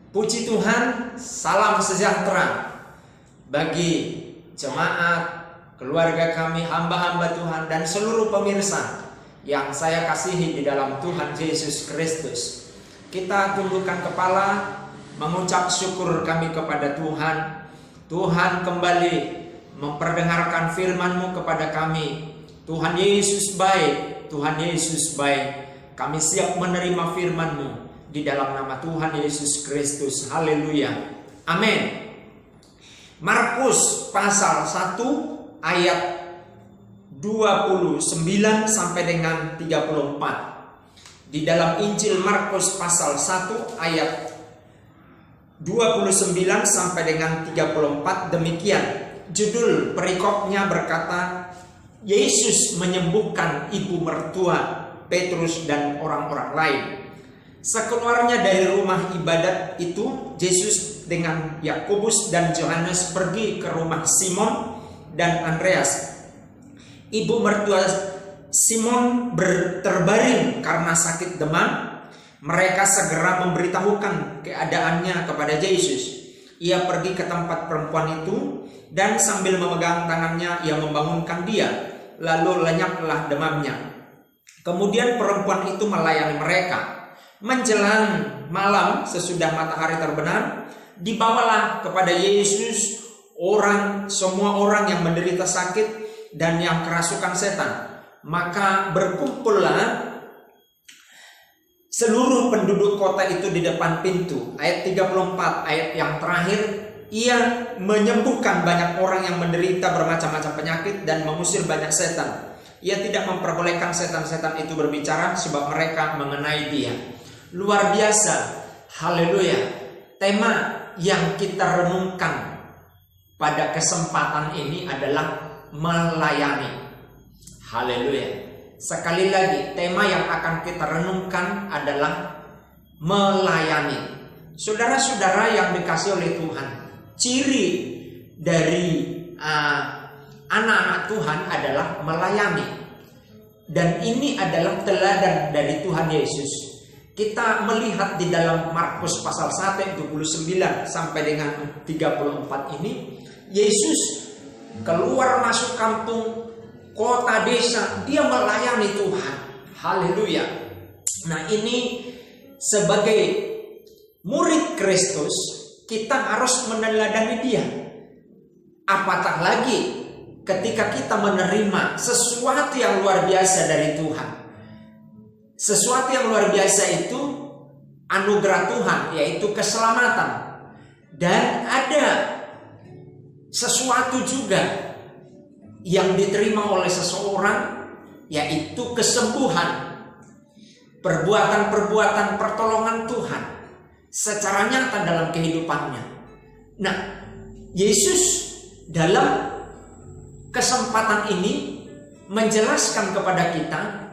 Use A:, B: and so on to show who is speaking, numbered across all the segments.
A: Puji Tuhan, salam sejahtera bagi jemaat, keluarga kami, hamba-hamba Tuhan, dan seluruh pemirsa yang saya kasihi di dalam Tuhan Yesus Kristus. Kita tundukkan kepala, mengucap syukur kami kepada Tuhan. Tuhan kembali memperdengarkan firman-Mu kepada kami. Tuhan Yesus baik, Tuhan Yesus baik. Kami siap menerima firman-Mu di dalam nama Tuhan Yesus Kristus. Haleluya. Amin. Markus pasal 1 ayat 29 sampai dengan 34. Di dalam Injil Markus pasal 1 ayat 29 sampai dengan 34 demikian. Judul perikopnya berkata, Yesus menyembuhkan ibu mertua Petrus dan orang-orang lain. Sekeluarnya dari rumah ibadat itu, Yesus dengan Yakobus dan Yohanes pergi ke rumah Simon dan Andreas. Ibu mertua Simon terbaring karena sakit demam. Mereka segera memberitahukan keadaannya kepada Yesus. Ia pergi ke tempat perempuan itu dan sambil memegang tangannya ia membangunkan dia. Lalu lenyaplah demamnya. Kemudian perempuan itu melayani mereka. Menjelang malam sesudah matahari terbenam, dibawalah kepada Yesus semua orang yang menderita sakit dan yang kerasukan setan. Maka berkumpullah seluruh penduduk kota itu di depan pintu. Ayat 34, ayat yang terakhir, ia menyembuhkan banyak orang yang menderita bermacam-macam penyakit dan mengusir banyak setan. Ia tidak memperbolehkan setan-setan itu berbicara sebab mereka mengenai dia. Luar biasa. Haleluya. Tema yang kita renungkan pada kesempatan ini adalah melayani. Haleluya. Sekali lagi, tema yang akan kita renungkan adalah melayani. Saudara-saudara yang dikasihi oleh Tuhan, ciri dari anak-anak Tuhan adalah melayani. Dan ini adalah teladan dari Tuhan Yesus. Kita melihat di dalam Markus pasal 1 29 sampai dengan 34 ini, Yesus keluar masuk kampung, kota, desa, dia melayani Tuhan. Haleluya. Nah, ini sebagai murid Kristus, kita harus meneladani dia. Apatah lagi ketika kita menerima sesuatu yang luar biasa dari Tuhan. Sesuatu yang luar biasa itu anugerah Tuhan, yaitu keselamatan. Dan ada sesuatu juga yang diterima oleh seseorang, yaitu kesembuhan. Perbuatan-perbuatan pertolongan Tuhan secara nyata dalam kehidupannya. Nah, Yesus dalam kesempatan ini menjelaskan kepada kita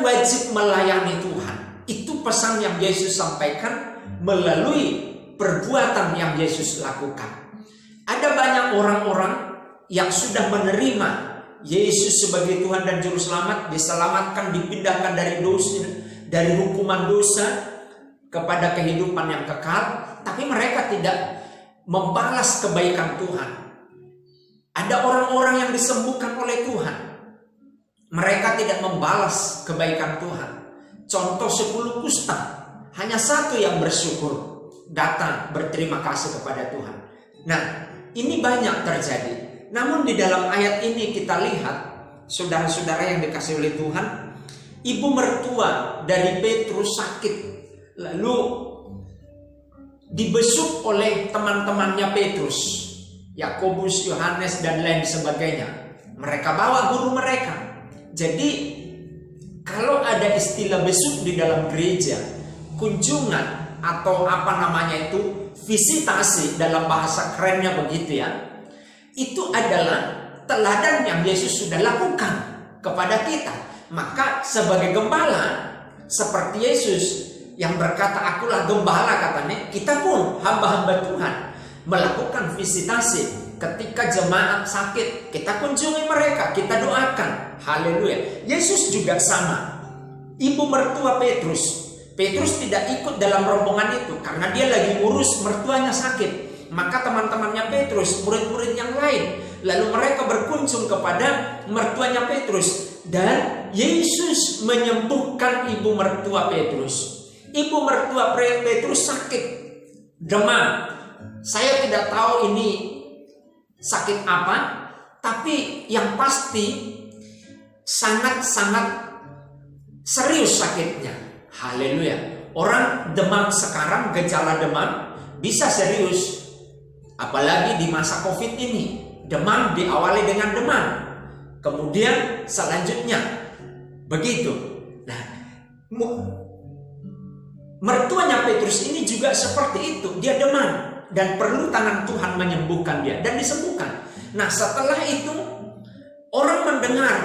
A: wajib melayani Tuhan. Itu pesan yang Yesus sampaikan melalui perbuatan yang Yesus lakukan. Ada banyak orang-orang yang sudah menerima Yesus sebagai Tuhan dan Juru Selamat, diselamatkan, dipindahkan dari dosa, dari hukuman dosa kepada kehidupan yang kekal, tapi mereka tidak membalas kebaikan Tuhan. Ada orang-orang yang disembuhkan oleh Tuhan, mereka tidak membalas kebaikan Tuhan. Contoh 10 kusta, hanya satu yang bersyukur, datang berterima kasih kepada Tuhan. Nah, ini banyak terjadi. Namun di dalam ayat ini kita lihat, saudara-saudara yang dikasihi oleh Tuhan, ibu mertua dari Petrus sakit, lalu dibesuk oleh teman-temannya Petrus, Yakobus, Yohanes, dan lain sebagainya. Mereka bawa guru mereka. Jadi kalau ada istilah besuk di dalam gereja, kunjungan atau visitasi dalam bahasa kerennya begitu ya, itu adalah teladan yang Yesus sudah lakukan kepada kita. Maka sebagai gembala, seperti Yesus yang berkata, akulah gembala katanya, kita pun hamba-hamba Tuhan melakukan visitasi. Ketika jemaat sakit, kita kunjungi mereka, kita doakan. Haleluya. Yesus juga sama. Ibu mertua Petrus Petrus tidak ikut dalam rombongan itu karena dia lagi ngurus mertuanya sakit. Maka teman-temannya Petrus, murid-murid yang lain, lalu mereka berkunjung kepada mertuanya Petrus, dan Yesus menyembuhkan ibu mertua Petrus. Ibu mertua Petrus sakit demam. Saya tidak tahu ini sakit apa, tapi yang pasti sangat-sangat serius sakitnya. Haleluya. Orang demam sekarang, gejala demam bisa serius. Apalagi di masa COVID ini, demam diawali dengan demam, kemudian selanjutnya begitu. Nah, mertuanya Petrus ini juga seperti itu, dia demam dan perlu tangan Tuhan menyembuhkan dia, dan disembuhkan. Nah, setelah itu orang mendengar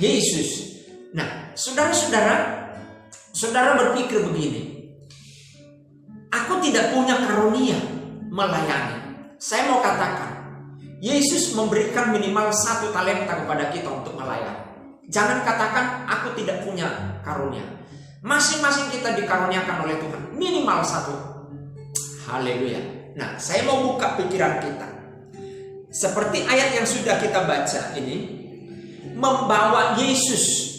A: Yesus. Nah, saudara berpikir begini, aku tidak punya karunia melayani. Saya mau katakan, Yesus memberikan minimal 1 talenta kepada kita untuk melayani. Jangan katakan aku tidak punya karunia. Masing-masing kita dikaruniakan oleh Tuhan minimal 1. Haleluya. Nah, saya mau buka pikiran kita. Seperti ayat yang sudah kita baca ini, membawa Yesus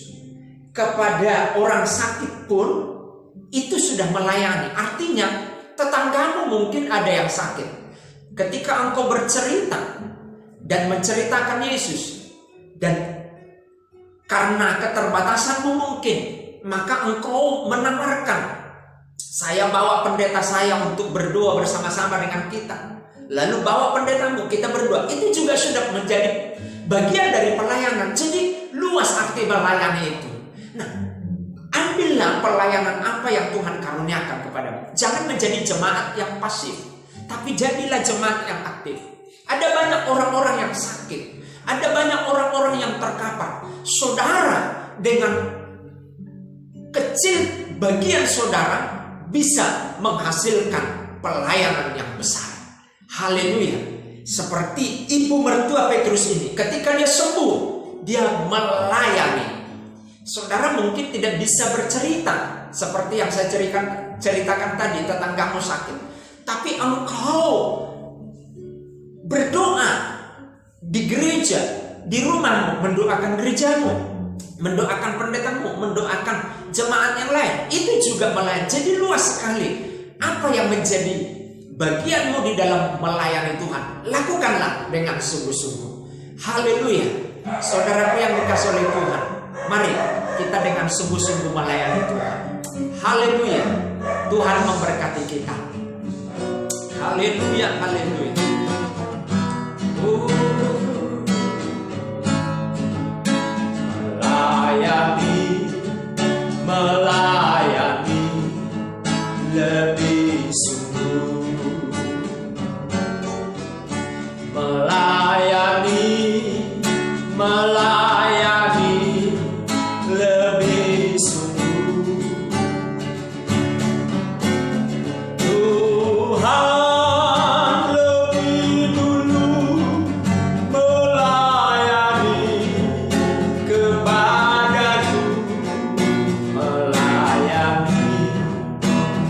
A: kepada orang sakit pun itu sudah melayani. Artinya tetanggamu mungkin ada yang sakit. Ketika engkau bercerita dan menceritakan Yesus, dan karena keterbatasanmu mungkin, maka engkau menawarkan, saya bawa pendeta saya untuk berdoa bersama-sama dengan kita. Lalu bawa pendetamu, kita berdoa. Itu juga sudah menjadi bagian dari pelayanan. Jadi luas arti melayani itu. Nah, ambillah pelayanan apa yang Tuhan karuniakan kepadamu. Jangan menjadi jemaat yang pasif, tapi jadilah jemaat yang aktif. Ada banyak orang-orang yang sakit, ada banyak orang-orang yang terkapar. Saudara dengan kecil bagian saudara bisa menghasilkan pelayanan yang besar. Haleluya. Seperti ibu mertua Petrus ini, ketika dia sembuh, dia melayani. Saudara mungkin tidak bisa bercerita seperti yang saya ceritakan tadi, tetanggamu sakit. Tapi engkau berdoa di gereja, di rumahmu, mendoakan gerejamu, mendoakan pendetamu, mendoakan jemaat yang lain. Itu juga melayani. Jadi luas sekali. Apa yang menjadi bagianmu di dalam melayani Tuhan, lakukanlah dengan sungguh-sungguh. Haleluya. Saudaraku yang dikasihi oleh Tuhan, mari kita dengan sungguh-sungguh melayani Tuhan. Haleluya. Tuhan memberkati kita. Haleluya, haleluya. Melayani lebih sungguh. Melayani lebih sungguh. Tuhan lebih dulu melayani kepadaku.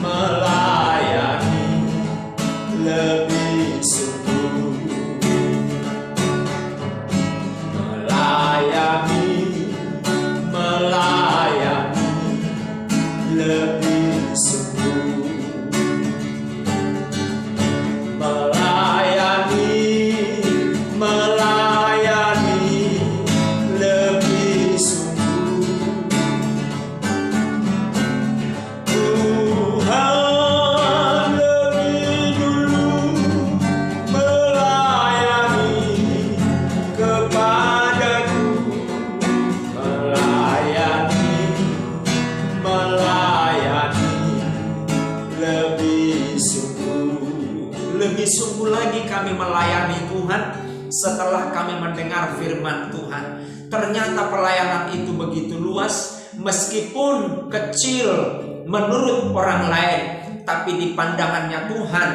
A: Melayani lebih sungguh. Melayani lebih sungguh. Melayani lebih sungguh. Tuhan lebih dulu melayani kepadaku. Melayani lebih sungguh. Lebih sungguh lagi kami melayani Tuhan setelah kami mendengar firman Tuhan. Ternyata pelayanan itu begitu luas, meskipun kecil menurut orang lain, tapi di pandangannya Tuhan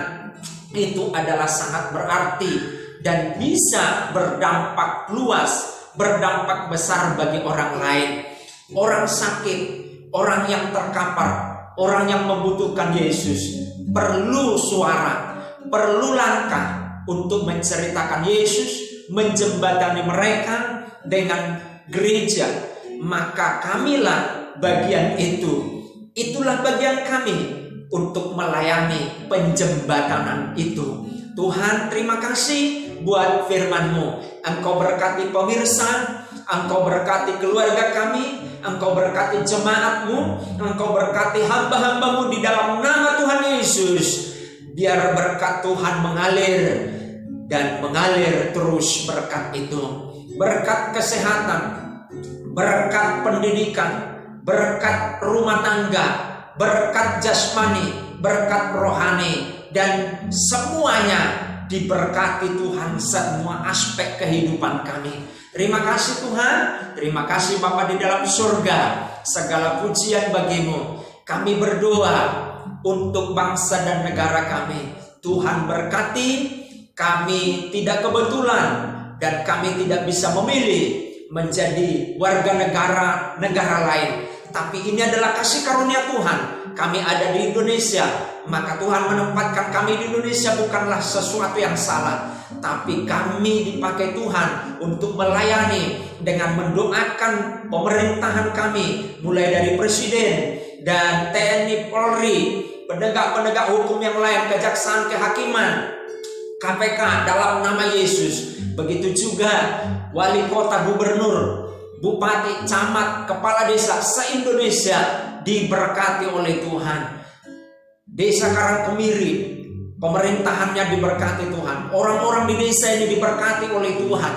A: itu adalah sangat berarti dan bisa berdampak luas, berdampak besar bagi orang lain. Orang sakit, orang yang terkapar, orang yang membutuhkan Yesus perlu suara, perlu langkah untuk menceritakan Yesus, menjembatani mereka dengan gereja. Maka kamilah bagian itu. Itulah bagian kami untuk melayani penjembatanan itu. Tuhan, terima kasih buat firman-Mu. Engkau berkati pemirsa, Engkau berkati keluarga kami, Engkau berkati jemaat-Mu, Engkau berkati hamba-hamba-Mu di dalam nama Tuhan Yesus. Biar berkat Tuhan mengalir dan mengalir terus berkat itu. Berkat kesehatan, berkat pendidikan, berkat rumah tangga, berkat jasmani, berkat rohani, dan semuanya diberkati Tuhan, semua aspek kehidupan kami. Terima kasih Tuhan, terima kasih Bapa di dalam surga. Segala pujian bagimu. Kami berdoa untuk bangsa dan negara kami. Tuhan berkati, kami tidak kebetulan dan kami tidak bisa memilih menjadi warga negara lain. Tapi ini adalah kasih karunia Tuhan. Kami ada di Indonesia, maka Tuhan menempatkan kami di Indonesia bukanlah sesuatu yang salah, tapi kami dipakai Tuhan untuk melayani dengan mendoakan pemerintahan kami, mulai dari Presiden dan TNI, Polri, penegak-penegak hukum yang lain, kejaksaan, kehakiman, KPK dalam nama Yesus. Begitu juga wali kota, gubernur, bupati, camat, kepala desa se-Indonesia diberkati oleh Tuhan. Desa Karangkemiri, pemerintahannya diberkati Tuhan. Orang-orang di desa ini diberkati oleh Tuhan.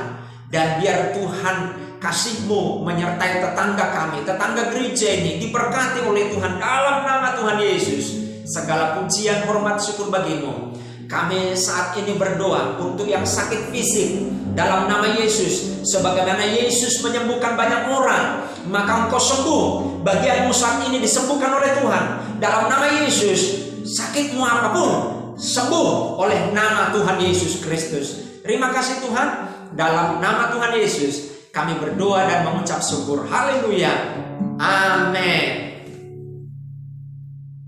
A: Dan biar Tuhan kasih-Mu menyertai tetangga kami, tetangga gereja ini diberkati oleh Tuhan dalam nama Tuhan Yesus. Segala pujian, hormat, syukur bagimu. Kami saat ini berdoa untuk yang sakit fisik dalam nama Yesus. Sebagaimana Yesus menyembuhkan banyak orang, maka engkau sembuh. Bagianmu saat ini disembuhkan oleh Tuhan dalam nama Yesus. Sakitmu apapun sembuh oleh nama Tuhan Yesus Kristus. Terima kasih Tuhan. Dalam nama Tuhan Yesus kami berdoa dan mengucap syukur. Haleluya. Amin.